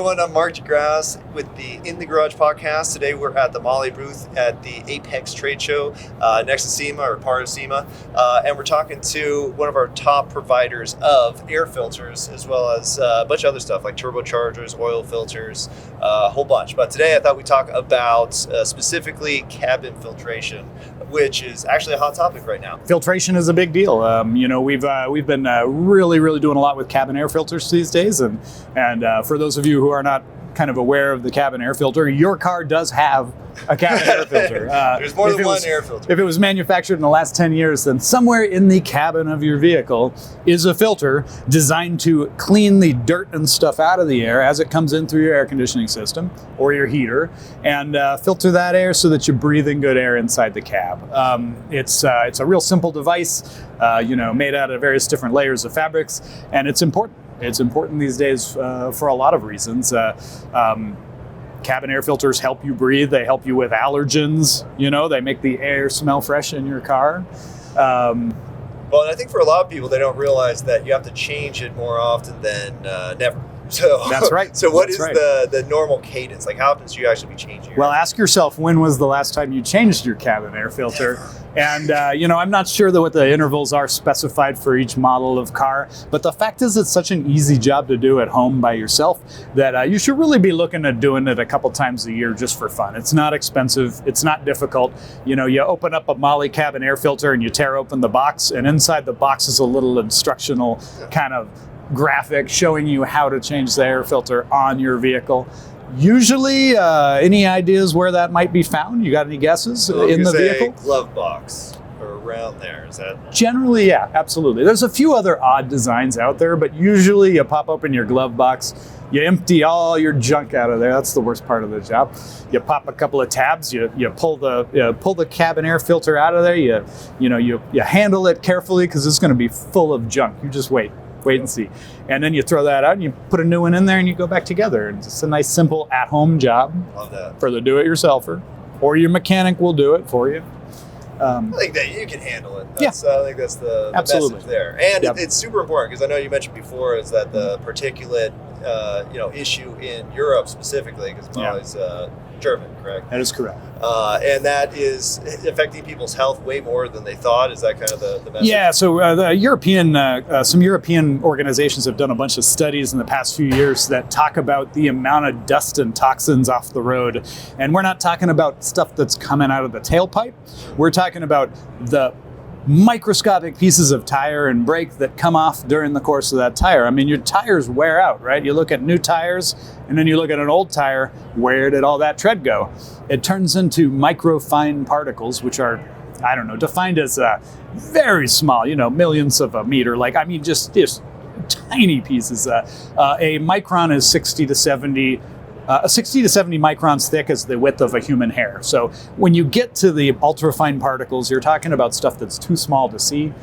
everyone. I'm Mark DeGrasse with the In the Garage podcast. Today we're at the MAHLE booth at the AAPEX trade show next to SEMA, or part of SEMA, and we're talking to one of our top providers of air filters, as well as a bunch of other stuff like turbochargers, oil filters, a whole bunch. But today I thought we'd talk about specifically cabin filtration, which is actually a hot topic right now. Filtration is a big deal. We've been really doing a lot with cabin air filters these days, and for those of you who are not kind of aware of the cabin air filter, your car does have a cabin air filter. There's more than one air filter. If it was manufactured in the last 10 years, then somewhere in the cabin of your vehicle is a filter designed to clean the dirt and stuff out of the air as it comes in through your air conditioning system or your heater, and filter that air so that you're breathing good air inside the cab. It's a real simple device, made out of various different layers of fabrics, and it's important. It's important these days for a lot of reasons. Cabin air filters help you breathe. They help you with allergens. They make the air smell fresh in your car. Well, and I think for a lot of people, they don't realize that you have to change it more often than never. So that's right. So what is the normal cadence? Like, how often should you actually be changing? Well, ask yourself, when was the last time you changed your cabin air filter? Never. And I'm not sure what the intervals are specified for each model of car, but the fact is it's such an easy job to do at home by yourself that you should really be looking at doing it a couple times a year just for fun. It's not expensive. It's not difficult. You open up a MAHLE cabin air filter and you tear open the box, and inside the box is a little instructional kind of graphic showing you how to change the air filter on your vehicle. Usually, any ideas where that might be found? You got any guesses in the vehicle? Glove box or around there. Is that? Generally, yeah, absolutely. There's a few other odd designs out there, but usually you pop open your glove box, you empty all your junk out of there. That's the worst part of the job. You pop a couple of tabs, you pull the cabin air filter out of there. You handle it carefully because it's going to be full of junk. You just wait and see. And then you throw that out and you put a new one in there and you go back together. And it's a nice, simple at-home job. Love that. For the do-it-yourselfer. Or your mechanic will do it for you. I think that you can handle it. I think that's the Absolutely. message there. And it's super important because I know you mentioned before is that the particulate issue in Europe specifically, because MAHLE's German, correct? That is correct. And that is affecting people's health way more than they thought. Is that kind of the message? Yeah, so some European organizations have done a bunch of studies in the past few years that talk about the amount of dust and toxins off the road. And we're not talking about stuff that's coming out of the tailpipe. We're talking about the microscopic pieces of tire and brake that come off during the course of that tire. I mean, your tires wear out, right? You look at new tires and then you look at an old tire, where did all that tread go? It turns into microfine particles, which are, defined as very small, millionths of a meter. Just tiny pieces. A micron is 60 to 70 microns thick is the width of a human hair. So when you get to the ultrafine particles, you're talking about stuff that's too small to see.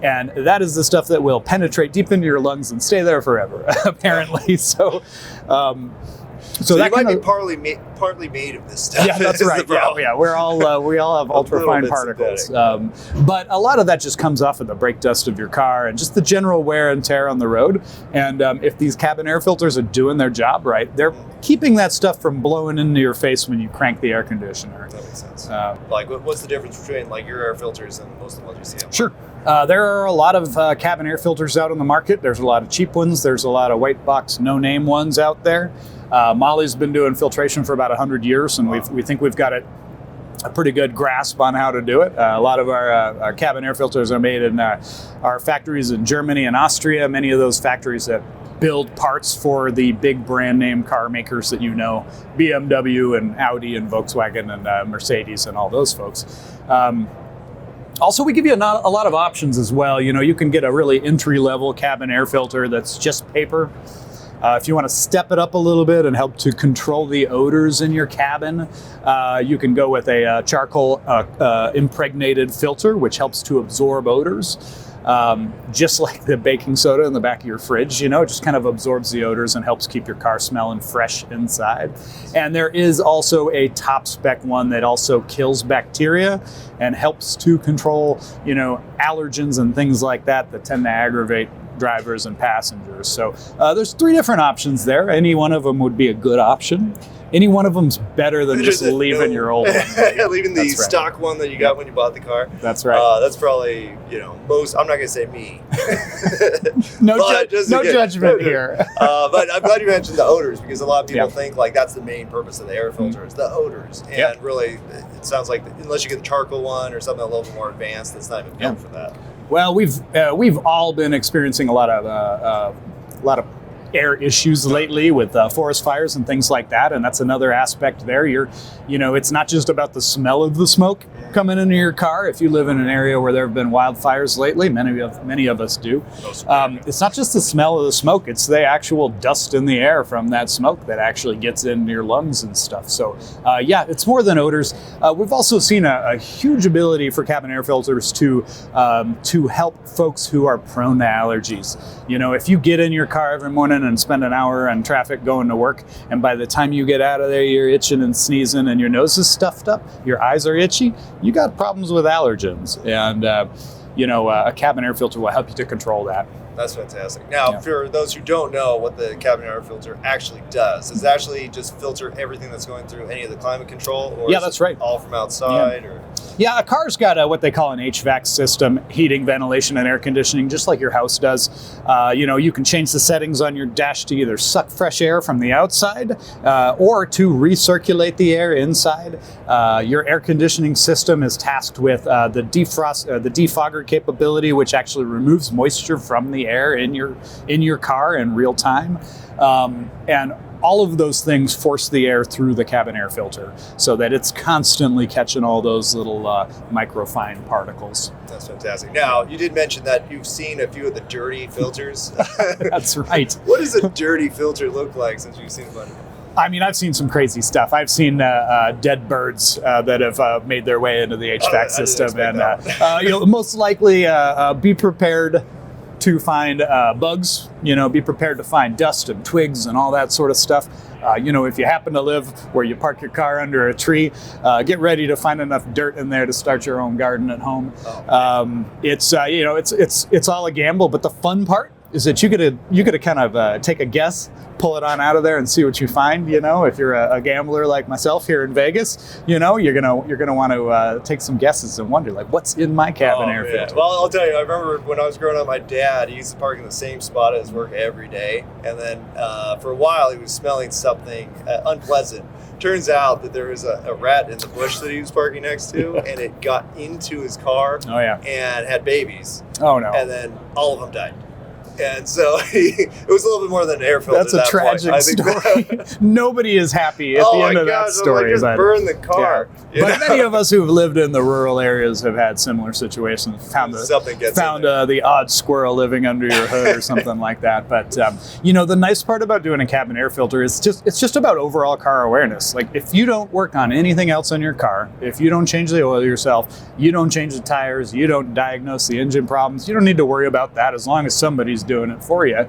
And that is the stuff that will penetrate deep into your lungs and stay there forever, apparently. So that might be partly made of this stuff. Yeah, that's right. Yeah. We all have ultrafine particles, but a lot of that just comes off of the brake dust of your car and just the general wear and tear on the road. And if these cabin air filters are doing their job right, they're keeping that stuff from blowing into your face when you crank the air conditioner. That makes sense. What's the difference between your air filters and most of the ones you see? Sure. There are a lot of cabin air filters out on the market. There's a lot of cheap ones. There's a lot of white box, no-name ones out there. MAHLE's been doing filtration for about 100 years, and we think we've got a pretty good grasp on how to do it. A lot of our cabin air filters are made in our factories in Germany and Austria. Many of those factories that build parts for the big brand name car makers that BMW and Audi and Volkswagen and Mercedes and all those folks. Also, we give you a lot of options as well. You can get a really entry-level cabin air filter that's just paper. If you want to step it up a little bit and help to control the odors in your cabin, you can go with a charcoal impregnated filter, which helps to absorb odors. Just like the baking soda in the back of your fridge, it just kind of absorbs the odors and helps keep your car smelling fresh inside. And there is also a top spec one that also kills bacteria and helps to control, allergens and things like that tend to aggravate drivers and passengers. So there's 3 different options there. Any one of them would be a good option. Any one of them's better than just leaving your old one. Leaving the stock one that you got when you bought the car. That's right. That's probably, most, I'm not going to say me. No judgment here. But I'm glad you mentioned the odors, because a lot of people think like that's the main purpose of the air filter is the odors. And really, it sounds like unless you get the charcoal one or something a little bit more advanced, that's not even built for that. Well, we've all been experiencing a lot of air issues lately with forest fires and things like that, and that's another aspect there. It's not just about the smell of the smoke coming into your car. If you live in an area where there have been wildfires lately, many of us do. It's not just the smell of the smoke; it's the actual dust in the air from that smoke that actually gets into your lungs and stuff. So, it's more than odors. We've also seen a huge ability for cabin air filters to help folks who are prone to allergies. If you get in your car every morning and spend an hour on traffic going to work, and by the time you get out of there, you're itching and sneezing, and your nose is stuffed up, your eyes are itchy, you got problems with allergens, and a cabin air filter will help you to control that. That's fantastic. Now, for those who don't know what the cabin air filter actually does it actually just filter everything that's going through any of the climate control? Or that's right. All from outside? Yeah, a car's got what they call an HVAC system, heating, ventilation, and air conditioning, just like your house does. You can change the settings on your dash to either suck fresh air from the outside or to recirculate the air inside. Your air conditioning system is tasked with the defogger capability, which actually removes moisture from the air in your car in real time. And all of those things force the air through the cabin air filter so that it's constantly catching all those little microfine particles. That's fantastic. Now, you did mention that you've seen a few of the dirty filters. That's right. What does a dirty filter look like since you've seen one? I mean, I've seen some crazy stuff. I've seen dead birds that have made their way into the HVAC system. And most likely be prepared to find bugs, be prepared to find dust and twigs and all that sort of stuff. If you happen to live where you park your car under a tree, get ready to find enough dirt in there to start your own garden at home. It's all a gamble, but the fun part is that you get to kind of take a guess, pull it on out of there and see what you find. If you're a gambler like myself here in Vegas, you're gonna want to take some guesses and wonder, like, what's in my cabin air filter? Well, I'll tell you, I remember when I was growing up, my dad, he used to park in the same spot at his work every day, and then for a while he was smelling something unpleasant. Turns out that there was a rat in the bush that he was parking next to, and it got into his car and had babies. Oh no. And then all of them died. And so it was a little bit more than an air filter. That's a tragic story. Nobody is happy at the end of that story. Just burn the car. But many of us who have lived in the rural areas have had similar situations. Found the odd squirrel living under your hood or something like that. But the nice part about doing a cabin air filter is it's just about overall car awareness. Like, if you don't work on anything else in your car, if you don't change the oil yourself, you don't change the tires, you don't diagnose the engine problems, you don't need to worry about that as long as somebody's doing it for you.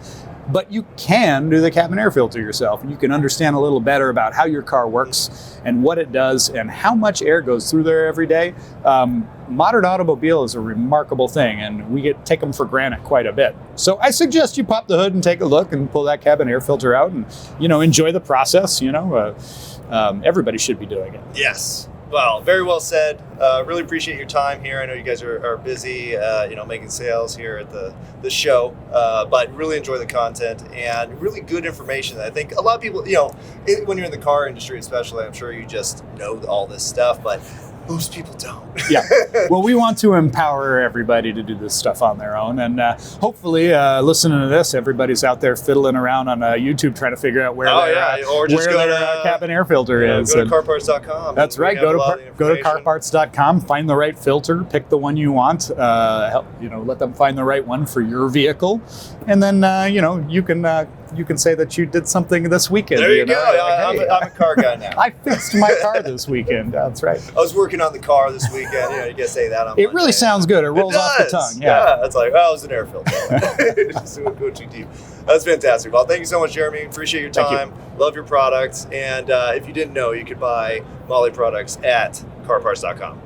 But you can do the cabin air filter yourself, and you can understand a little better about how your car works and what it does and how much air goes through there every day. Modern automobile is a remarkable thing, and we take them for granted quite a bit. So I suggest you pop the hood and take a look and pull that cabin air filter out and enjoy the process. Everybody should be doing it. Yes. Well, very well said. Really appreciate your time here. I know you guys are busy, making sales here at the show, but really enjoy the content and really good information. I think a lot of people, when you're in the car industry especially, I'm sure you just know all this stuff, but most people don't. Yeah. Well, we want to empower everybody to do this stuff on their own. And hopefully, listening to this, everybody's out there fiddling around on YouTube trying to figure out where their cabin air filter is. Go to CarParts.com. That's right. Go to CarParts.com, find the right filter, pick the one you want, let them find the right one for your vehicle. And then, you can say that you did something this weekend. There you go. I'm a car guy now. I fixed my car this weekend. That's right. I was working on the car this weekend. You gotta say that on It really sounds good. It rolls off the tongue. Yeah. It's like, well, it was an air filter. Just go too deep. That's fantastic. Well, thank you so much, Jeremy. Appreciate your time. Love your products. And if you didn't know, you could buy MAHLE products at CarParts.com.